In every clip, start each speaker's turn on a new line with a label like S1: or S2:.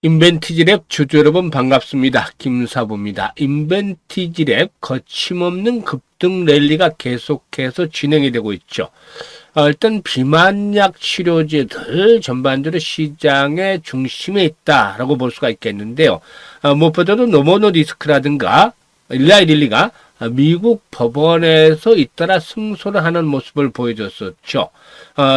S1: 인벤티지랩 주주 여러분 반갑습니다. 김사부입니다. 인벤티지랩 거침없는 급등 랠리가 계속해서 진행이 되고 있죠. 일단 비만약 치료제들 전반적으로 시장의 중심에 있다라고 볼 수가 있겠는데요. 무엇보다도 노모노디스크라든가 일라이릴리가 미국 법원에서 잇따라 승소를 하는 모습을 보여줬었죠.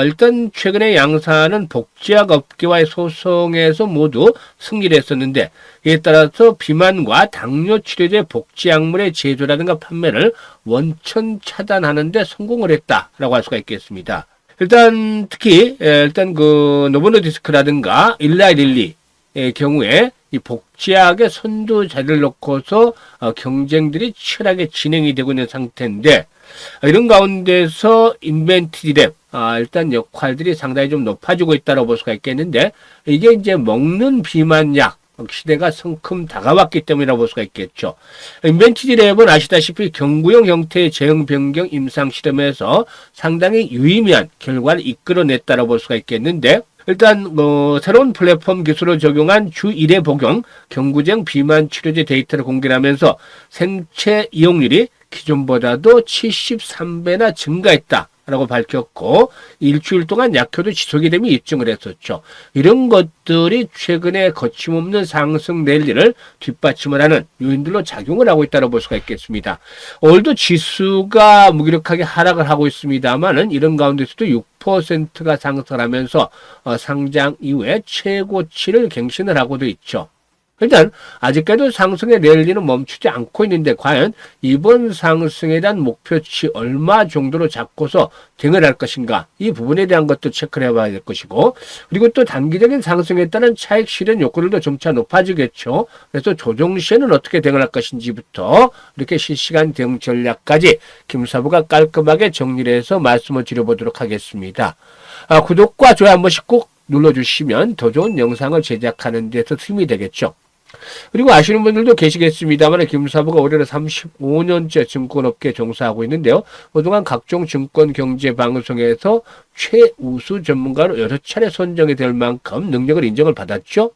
S1: 일단 최근에 양사는 복제약 업계와의 소송에서 모두 승리를 했었는데, 이에 따라서 비만과 당뇨 치료제 복제약물의 제조라든가 판매를 원천 차단하는 데 성공을 했다라고 할 수가 있겠습니다. 일단 특히 그 노보노디스크라든가 일라이릴리의 경우에 이 복제약의 선두 자리를 놓고서 경쟁들이 치열하게 진행이 되고 있는 상태인데, 이런 가운데서 인벤티지랩 일단 역할들이 상당히 좀 높아지고 있다고 볼 수가 있겠는데, 이게 이제 먹는 비만약 시대가 성큼 다가왔기 때문이라고 볼 수가 있겠죠. 인벤티지랩은 아시다시피 경구용 형태의 제형 변경 임상 실험에서 상당히 유의미한 결과를 이끌어냈다고 볼 수가 있겠는데, 일단 새로운 플랫폼 기술을 적용한 주 1회 복용 경구제형 비만 치료제 데이터를 공개하면서 생체 이용률이 기존보다도 73배나 증가했다라고 밝혔고, 일주일 동안 약효도 지속이 되며 입증을 했었죠. 이런 것들이 최근에 거침없는 상승 랠리를 뒷받침을 하는 요인들로 작용을 하고 있다고 볼 수가 있겠습니다. 오늘도 지수가 무기력하게 하락을 하고 있습니다만은 이런 가운데서도 6%가 상승하면서 상장 이후에 최고치를 갱신을 하고도 있죠. 일단 아직까지도 상승의 랠리는 멈추지 않고 있는데, 과연 이번 상승에 대한 목표치 얼마 정도로 잡고서 대응을 할 것인가, 이 부분에 대한 것도 체크를 해봐야 될 것이고, 그리고 또 단기적인 상승에 따른 차익 실현 욕구들도 점차 높아지겠죠. 그래서 조정 시에는 어떻게 대응을 할 것인지부터 이렇게 실시간 대응 전략까지 김사부가 깔끔하게 정리를 해서 말씀을 드려보도록 하겠습니다. 구독과 좋아요 한 번씩 꼭 눌러주시면 더 좋은 영상을 제작하는 데서 힘이 되겠죠. 그리고 아시는 분들도 계시겠습니다만, 김사부가 올해로 35년째 증권업계에 종사하고 있는데요. 그동안 각종 증권 경제 방송에서 최우수 전문가로 여러 차례 선정이 될 만큼 능력을 인정을 받았죠.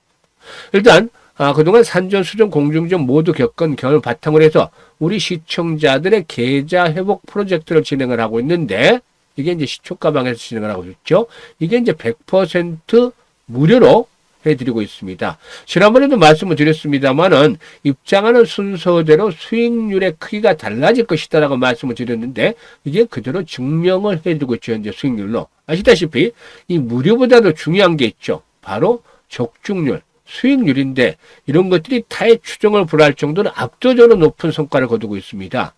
S1: 일단 그동안 산전수전 공중전 모두 겪은 경험을 바탕으로 해서 우리 시청자들의 계좌 회복 프로젝트를 진행을 하고 있는데, 이게 이제 시초가방에서 진행을 하고 있죠. 이게 이제 100% 무료로 해드리고 있습니다. 지난번에도 말씀을 드렸습니다만은 입장하는 순서대로 수익률의 크기가 달라질 것이다라고 말씀을 드렸는데, 이게 그대로 증명을 해드리고 있죠. 현재 수익률로. 아시다시피 이 무료보다도 중요한 게 있죠. 바로 적중률, 수익률인데, 이런 것들이 타의 추정을 불허할 정도로 압도적으로 높은 성과를 거두고 있습니다.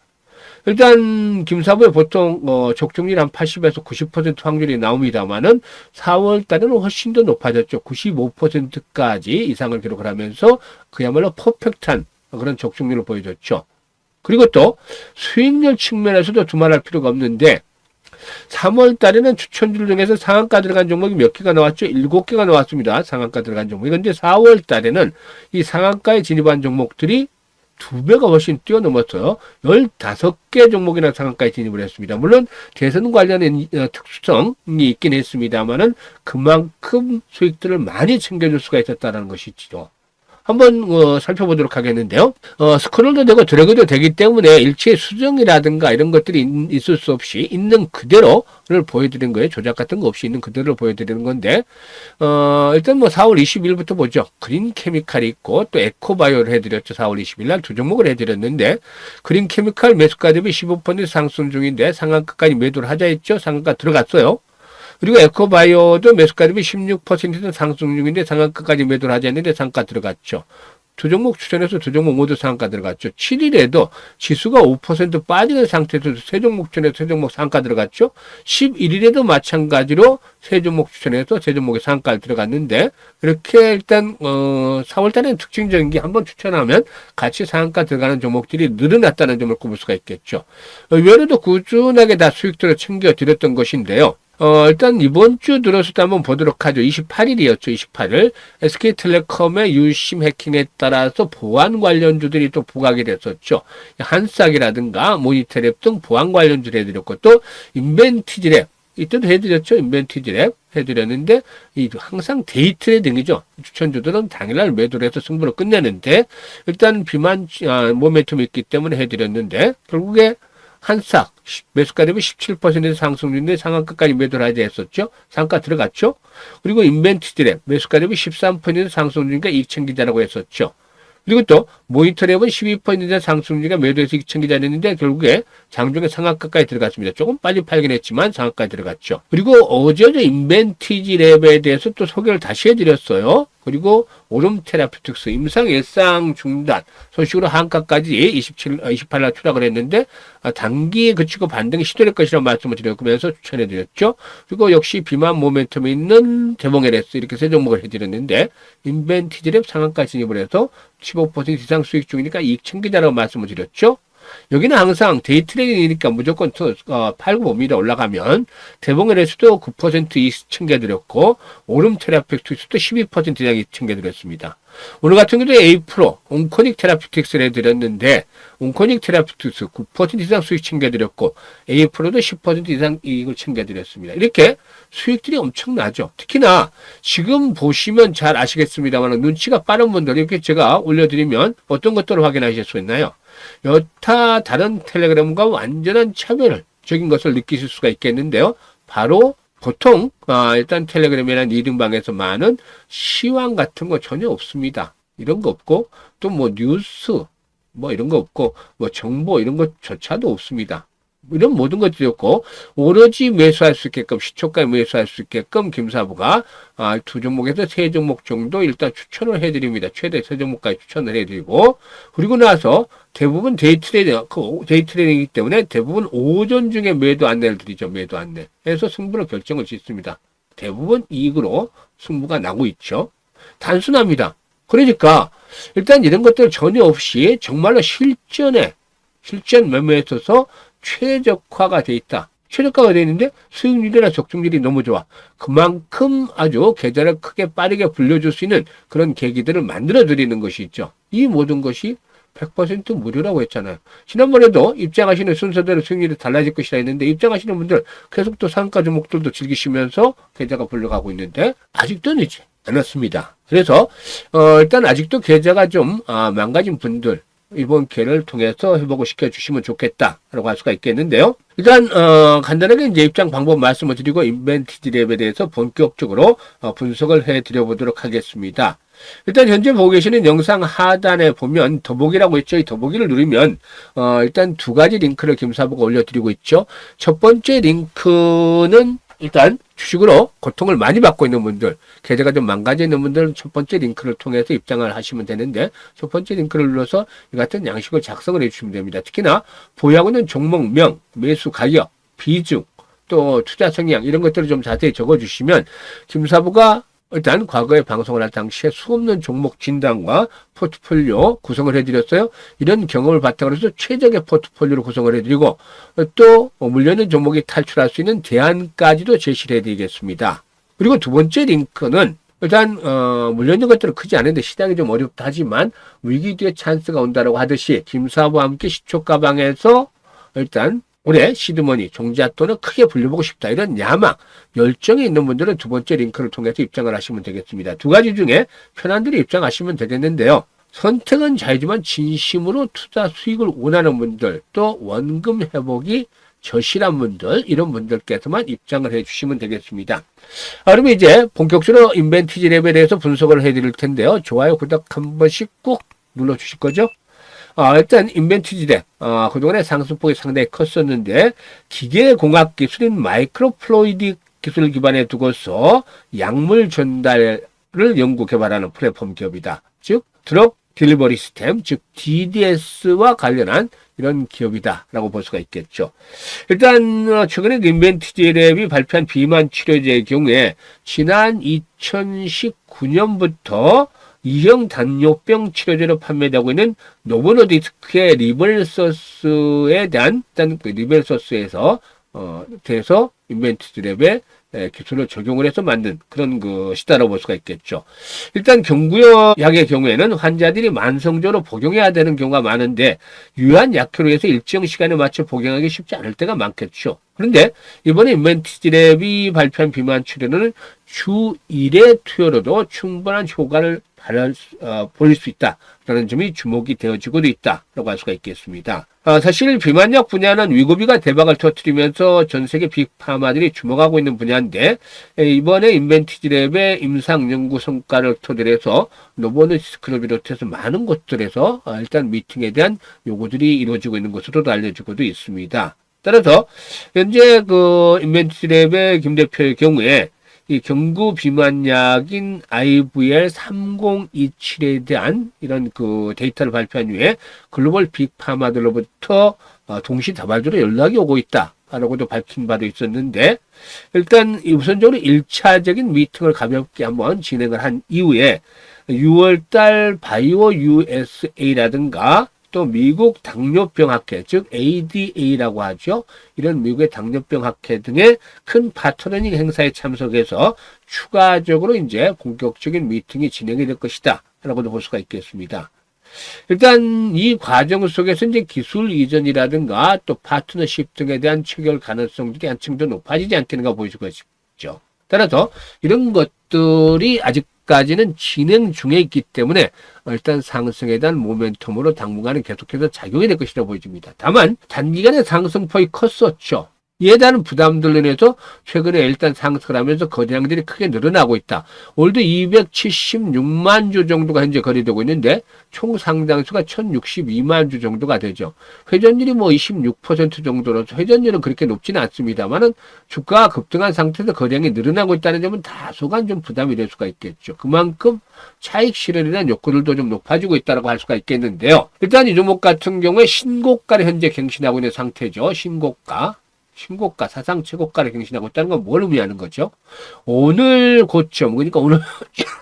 S1: 일단 김사부에 보통 적중률 한 80에서 90% 확률이 나옵니다만은 4월 달에는 훨씬 더 높아졌죠. 95%까지 이상을 기록을 하면서 그야말로 퍼펙트한 그런 적중률을 보여줬죠. 그리고 또 수익률 측면에서도 두말할 필요가 없는데, 3월 달에는 추천주를 중에서 상한가 들어간 종목이 몇 개가 나왔죠? 7개가 나왔습니다. 상한가 들어간 종목이. 그런데 4월 달에는 이 상한가에 진입한 종목들이 2배가 훨씬 뛰어넘었어요. 15개 종목이나 상한가에 진입을 했습니다. 물론 대선 관련된 특수성이 있긴 했습니다만은 그만큼 수익들을 많이 챙겨줄 수가 있었다는 것이죠. 한번 살펴보도록 하겠는데요. 스크롤도 되고 드래그도 되기 때문에 일체 수정이라든가 이런 것들이 있을 수 없이 있는 그대로를 보여드리는 거예요. 조작 같은 거 없이 있는 그대로를 보여드리는 건데, 일단 4월 20일부터 보죠. 그린 케미칼이 있고 또 에코바이오를 해드렸죠. 4월 20일 날 2종목을 해드렸는데, 그린 케미칼 매수가 대비 15% 상승 중인데 상한가까지 매도를 하자 했죠. 상한가 들어갔어요. 그리고 에코바이오도 매수가 대비 16% 상승 중인데 상한가까지 매도를 하지 않는데 상한가 들어갔죠. 두 종목 추천해서 두 종목 모두 상한가 들어갔죠. 7일에도 지수가 5% 빠지는 상태에서 세 종목 추천해서 세 종목 상한가 들어갔죠. 11일에도 마찬가지로 세 종목 추천해서 세 종목이 상한가 들어갔는데, 이렇게 일단 4월 달에는 특징적인 게 한번 추천하면 같이 상한가 들어가는 종목들이 늘어났다는 점을 꼽을 수가 있겠죠. 의외로도 꾸준하게 다 수익들을 챙겨드렸던 것인데요. 일단 이번 주 들어서도 한번 보도록 하죠. 28일이었죠. 28일. SK텔레콤의 유심 해킹에 따라서 보안 관련주들이 또 부각이 됐었죠. 한싹이라든가 모니터랩 등 보안 관련주를 해드렸고, 또 인벤티지랩 이때도 해드렸죠. 인벤티지랩 해드렸는데, 항상 데이 트레이딩이죠. 추천주들은 당일날 매도를 해서 승부를 끝내는데, 일단 비만, 모멘텀이 있기 때문에 해드렸는데, 결국에 한싹, 매수가 되면 17% 상승 중인데 상한가까지 매도를 하자 했었죠. 상한가 들어갔죠. 그리고 인벤티지랩, 매수가 되면 13% 상승 중이니까 이익 챙기자라고 했었죠. 그리고 또 모니터랩은 12% 상승률가 매도해서 이익 챙기자했는데 결국에 장중에 상한가까지 들어갔습니다. 조금 빨리 팔긴 했지만 상한가까지 들어갔죠. 그리고 어제 인벤티지랩에 대해서 또 소개를 다시 해드렸어요. 그리고 오름 테라피틱스 임상 일상 중단 소식으로 한가까지 28일 추락을 했는데 단기에 그치고 반등이 시도될 것이라고 말씀을 드렸면서 추천해드렸죠. 그리고 역시 비만 모멘텀에 있는 대봉LS 이렇게 세 종목을 해드렸는데 인벤티지랩 상한가 진입을 해서 15% 이상 수익 중이니까 이익 챙기자라고 말씀을 드렸죠. 여기는 항상 데이 트레이딩이니까 무조건 팔고 봅니다. 올라가면 대봉LS도 9% 이익 챙겨드렸고 오름 테라피틱스도 12% 이상 이익 챙겨드렸습니다. 오늘 같은 경우도 A-프로 온코닉 테라피틱스를 해드렸는데 온코닉 테라피틱스 9% 이상 수익 챙겨드렸고 A-프로도 10% 이상 이익을 챙겨드렸습니다. 이렇게 수익들이 엄청나죠. 특히나 지금 보시면 잘 아시겠습니다만 눈치가 빠른 분들 이렇게 제가 올려드리면 어떤 것들을 확인하실 수 있나요? 여타 다른 텔레그램과 완전한 차별적인 것을 느끼실 수가 있겠는데요. 바로 보통 일단 텔레그램이나 리딩방에서 많은 시황 같은 거 전혀 없습니다. 이런 거 없고 또 뭐 뉴스 뭐 이런 거 없고 뭐 정보 이런 것조차도 없습니다. 이런 모든 것들이 없고 오로지 매수할 수 있게끔 시초가에 매수할 수 있게끔 김사부가 두 종목에서 세 종목 정도 일단 추천을 해드립니다. 최대 세 종목까지 추천을 해드리고 그리고 나서 대부분 데이 트레이딩이기 때문에 대부분 오전 중에 매도 안내를 드리죠. 매도 안내. 해서 승부를 결정을 짓습니다. 대부분 이익으로 승부가 나고 있죠. 단순합니다. 그러니까 일단 이런 것들 전혀 없이 정말로 실전 매매에 있어서 최적화가 돼 있다. 최저가가 되어 있는데 수익률이나 적중률이 너무 좋아. 그만큼 아주 계좌를 크게 빠르게 불려줄 수 있는 그런 계기들을 만들어 드리는 것이 있죠. 이 모든 것이 100% 무료라고 했잖아요. 지난번에도 입장하시는 순서대로 수익률이 달라질 것이라 했는데 입장하시는 분들 계속 또 상가 종목들도 즐기시면서 계좌가 불려가고 있는데 아직도 늦지 않았습니다. 그래서 일단 아직도 계좌가 좀 망가진 분들 이번 기회를 통해서 회복을 시켜주시면 좋겠다라고 할 수가 있겠는데요. 일단 간단하게 이제 입장 방법 말씀을 드리고 인벤티지랩에 대해서 본격적으로 분석을 해드려 보도록 하겠습니다. 일단 현재 보고 계시는 영상 하단에 보면 더보기라고 있죠. 이 더보기를 누르면 일단 두 가지 링크를 김사부가 올려드리고 있죠. 첫 번째 링크는 일단 주식으로 고통을 많이 받고 있는 분들, 계좌가 좀 망가져 있는 분들은 첫 번째 링크를 통해서 입장을 하시면 되는데 첫 번째 링크를 눌러서 이 같은 양식을 작성을 해주시면 됩니다. 특히나 보유하고 있는 종목명, 매수 가격, 비중, 또 투자 성향 이런 것들을 좀 자세히 적어주시면 김사부가 일단 과거에 방송을 할 당시에 수없는 종목 진단과 포트폴리오 구성을 해드렸어요. 이런 경험을 바탕으로 해서 최적의 포트폴리오를 구성을 해드리고 또 물려있는 종목이 탈출할 수 있는 대안까지도 제시를 해드리겠습니다. 그리고 두 번째 링크는 일단 물려있는 것들은 크지 않은데 시장이 좀 어렵다 하지만 위기 뒤에 찬스가 온다라고 하듯이 김사부와 함께 시초가방에서 일단 올해 시드머니, 종잣돈을 크게 불려보고 싶다. 이런 야망, 열정이 있는 분들은 두 번째 링크를 통해서 입장을 하시면 되겠습니다. 두 가지 중에 편한 대로 입장하시면 되겠는데요. 선택은 자유지만 진심으로 투자 수익을 원하는 분들, 또 원금 회복이 절실한 분들, 이런 분들께서만 입장을 해주시면 되겠습니다. 그러면 이제 본격적으로 인벤티지랩에 대해서 분석을 해드릴 텐데요. 좋아요, 구독 한 번씩 꼭 눌러주실 거죠? 일단 인벤티지랩 그동안에 상승폭이 상당히 컸었는데 기계공학 기술인 마이크로플루이딕 기술을 기반에 두고서 약물 전달을 연구 개발하는 플랫폼 기업이다. 즉 드럭 딜리버리 시스템, 즉 DDS와 관련한 이런 기업이다라고 볼 수가 있겠죠. 일단 최근에 인벤티지랩이 발표한 비만 치료제의 경우에 지난 2019년부터 2형 당뇨병 치료제로 판매되고 있는 노보노디스크의 리벨서스에 대한 일단 그 리벨서스에서 대해서 인벤티지랩의 기술을 적용을 해서 만든 그런 것이다라고 볼 수가 있겠죠. 일단 경구용 약의 경우에는 환자들이 만성적으로 복용해야 되는 경우가 많은데 유한 약효로 해서 일정 시간에 맞춰 복용하기 쉽지 않을 때가 많겠죠. 그런데 이번에 인벤티지랩이 발표한 비만 치료는 주 1회 투여로도 충분한 효과를 보일 수 있다라는 점이 주목이 되어지고도 있다라고 할 수가 있겠습니다. 사실 비만약 분야는 위고비가 대박을 터뜨리면서 전 세계 빅파마들이 주목하고 있는 분야인데 이번에 인벤티지랩의 임상 연구 성과를 토대로 해서 노보노디스크를 비롯해서 많은 곳들에서 일단 미팅에 대한 요구들이 이루어지고 있는 것으로도 알려지고도 있습니다. 따라서 현재 그 인벤티지랩의 김 대표의 경우에 이 경구 비만약인 IVL3027에 대한 이런 그 데이터를 발표한 이후에 글로벌 빅파마들로부터 동시다발적으로 연락이 오고 있다라고도 밝힌 바도 있었는데 일단 우선적으로 1차적인 미팅을 가볍게 한번 진행을 한 이후에 6월달 바이오 USA라든가 또 미국 당뇨병 학회, 즉 ADA라고 하죠. 이런 미국의 당뇨병 학회 등의 큰 파트너링 행사에 참석해서 추가적으로 이제 본격적인 미팅이 진행이 될 것이다. 라고도 볼 수가 있겠습니다. 일단 이 과정 속에서 이제 기술 이전이라든가 또 파트너십 등에 대한 체결 가능성들이 한층 더 높아지지 않겠는가 보여지고 있죠. 따라서 이런 것들이 아직까지는 진행 중에 있기 때문에 일단 상승에 대한 모멘텀으로 당분간은 계속해서 작용이 될 것이라 보여집니다. 다만 단기간에 상승폭이 컸었죠. 이에 대한 부담들로 인해서 최근에 일단 상승을 하면서 거래량들이 크게 늘어나고 있다. 올도 276만 주 정도가 현재 거래되고 있는데 총 상장수가 1062만 주 정도가 되죠. 회전율이 뭐 26% 정도로서 회전율은 그렇게 높지는 않습니다만은 주가가 급등한 상태에서 거래량이 늘어나고 있다는 점은 다소간 좀 부담이 될 수가 있겠죠. 그만큼 차익 실현에 대한 욕구들도 좀 높아지고 있다고 할 수가 있겠는데요. 일단 이 종목 같은 경우에 신고가를 현재 갱신하고 있는 상태죠. 신고가 사상 최고가를 갱신하고 있다는 건 뭘 의미하는 거죠? 오늘 고점, 그러니까 오늘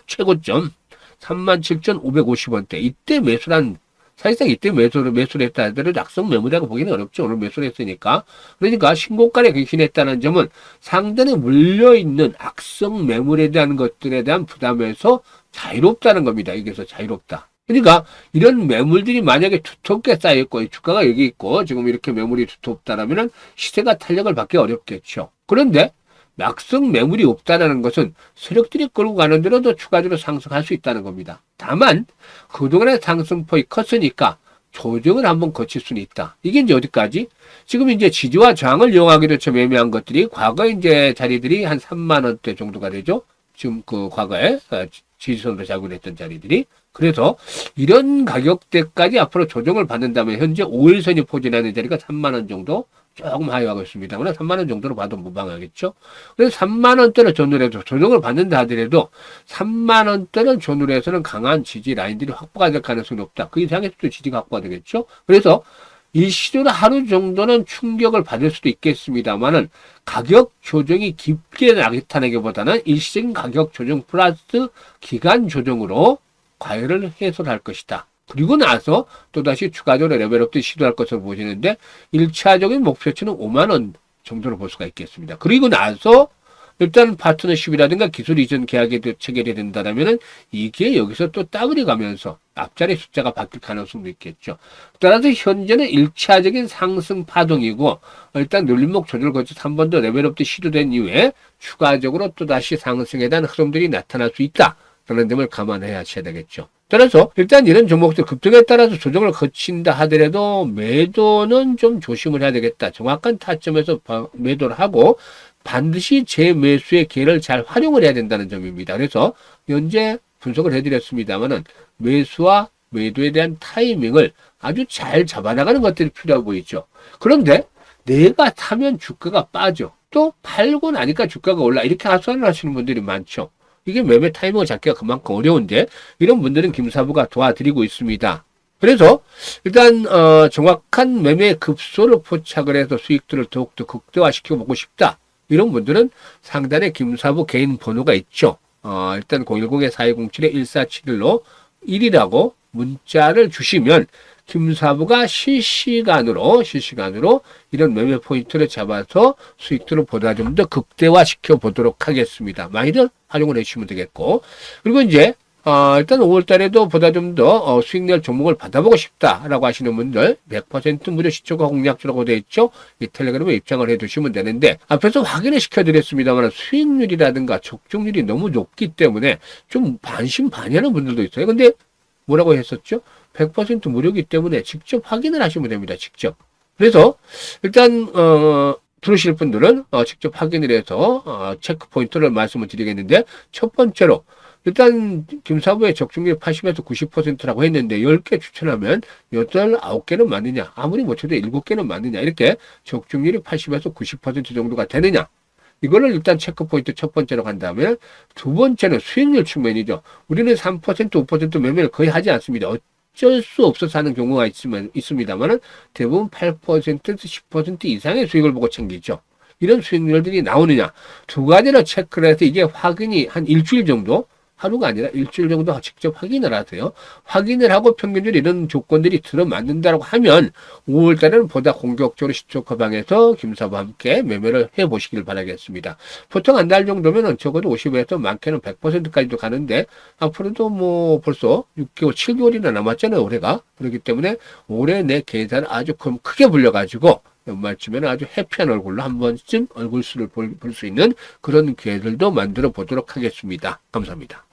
S1: 최고점 37,550원대. 이때 매수란, 사실상 이때 매수를 했다 하더라도 악성 매물이라고 보기는 어렵죠. 오늘 매수를 했으니까. 그러니까 신고가를 갱신했다는 점은 상단에 물려있는 악성 매물에 대한 것들에 대한 부담에서 자유롭다는 겁니다. 여기서 자유롭다. 그러니까 이런 매물들이 만약에 두텁게 쌓여있고 주가가 여기 있고 지금 이렇게 매물이 두텁다라면 시세가 탄력을 받기 어렵겠죠. 그런데 막상 매물이 없다는 것은 세력들이 끌고 가는 대로도 추가적으로 상승할 수 있다는 겁니다. 다만 그동안의 상승폭이 컸으니까 조정을 한번 거칠 수는 있다. 이게 이제 어디까지? 지금 이제 지지와 저항을 이용하기로 좀 애매한 것들이 과거 이제 자리들이 한 3만 원대 정도가 되죠. 지금 그 과거에 지지선으로 작용했던 자리들이. 그래서 이런 가격대까지 앞으로 조정을 받는다면 현재 5일선이 포진하는 자리가 3만원 정도 조금 하회하고 있습니다만 3만원 정도로 봐도 무방하겠죠. 그래서 3만원대를 전후로 해서 조정을 받는다 하더라도 3만원대는 전후로 해서는 강한 지지 라인들이 확보가 될 가능성이 높다. 그 이상에서도 지지가 확보가 되겠죠. 그래서 일시적으로 하루 정도는 충격을 받을 수도 있겠습니다만은 가격 조정이 깊게 나타나기보다는 일시적인 가격 조정 플러스 기간 조정으로 과열을 해소할 것이다. 그리고 나서 또다시 추가적으로 레벨업도 시도할 것으로 보시는데 1차적인 목표치는 5만원 정도로 볼 수가 있겠습니다. 그리고 나서 일단 파트너십이라든가 기술 이전 계약이 체결이 된다면은 이게 여기서 또 따블이 가면서 앞자리 숫자가 바뀔 가능성도 있겠죠. 따라서 현재는 1차적인 상승 파동이고 일단 눌림목 조절 거쳐서 한 번 더 레벨업도 시도된 이후에 추가적으로 또다시 상승에 대한 흐름들이 나타날 수 있다. 라는 점을 감안해야 하셔야 되겠죠. 따라서 일단 이런 종목들 급등에 따라서 조정을 거친다 하더라도 매도는 좀 조심을 해야 되겠다. 정확한 타점에서 매도를 하고 반드시 재매수의 기회를 잘 활용을 해야 된다는 점입니다. 그래서 현재 분석을 해드렸습니다만은 매수와 매도에 대한 타이밍을 아주 잘 잡아나가는 것들이 필요해 보이죠. 그런데 내가 타면 주가가 빠져. 또 팔고 나니까 주가가 올라. 이렇게 하소연을 하시는 분들이 많죠. 이게 매매 타이밍을 잡기가 그만큼 어려운데 이런 분들은 김사부가 도와드리고 있습니다. 그래서 일단 정확한 매매 급소를 포착을 해서 수익들을 더욱더 극대화시켜 보고 싶다. 이런 분들은 상단에 김사부 개인 번호가 있죠. 일단 010-4207-1471로 1이라고 문자를 주시면 김사부가 실시간으로 이런 매매 포인트를 잡아서 수익들을 보다 좀 더 극대화시켜 보도록 하겠습니다. 많이들 활용을 해주시면 되겠고, 그리고 이제 일단 5월 달에도 보다 좀 더 수익 낼 종목을 받아보고 싶다라고 하시는 분들 100% 무료 시초가 공략주라고 되어 있죠. 이 텔레그램에 입장을 해 두시면 되는데 앞에서 확인을 시켜드렸습니다만 수익률이라든가 적중률이 너무 높기 때문에 좀 반신반의하는 분들도 있어요. 근데 뭐라고 했었죠? 100% 무료이기 때문에 직접 확인을 하시면 됩니다. 직접. 그래서 일단 들으실 분들은 직접 확인을 해서 체크 포인트를 말씀을 드리겠는데 첫 번째로 일단 김사부의 적중률 80에서 90%라고 했는데 10개 추천하면 8, 9개는 맞느냐, 아무리 못해도 7개는 맞느냐, 이렇게 적중률이 80에서 90% 정도가 되느냐, 이거를 일단 체크 포인트 첫 번째로 간다면, 두 번째는 수익률 측면이죠. 우리는 3%, 5% 매매를 거의 하지 않습니다. 어쩔 수 없어서 하는 경우가 있습니다만은 대부분 8%, 10% 이상의 수익을 보고 챙기죠. 이런 수익률들이 나오느냐, 두 가지를 체크를 해서 이게 확인이 한 일주일 정도, 하루가 아니라 일주일 정도 직접 확인을 하세요. 확인을 하고 평균적으로 이런 조건들이 들어맞는다고 하면 5월 달에는 보다 공격적으로 시초커 방에서 김사부와 함께 매매를 해보시길 바라겠습니다. 보통 한 달 정도면 적어도 50에서 많게는 100%까지도 가는데 앞으로도 뭐 벌써 6개월, 7개월이나 남았잖아요, 올해가. 그렇기 때문에 올해 내 계산을 아주 크게 불려가지고 연말쯤에는 아주 해피한 얼굴로 한 번쯤 얼굴수를 볼 수 있는 그런 기회들도 만들어 보도록 하겠습니다. 감사합니다.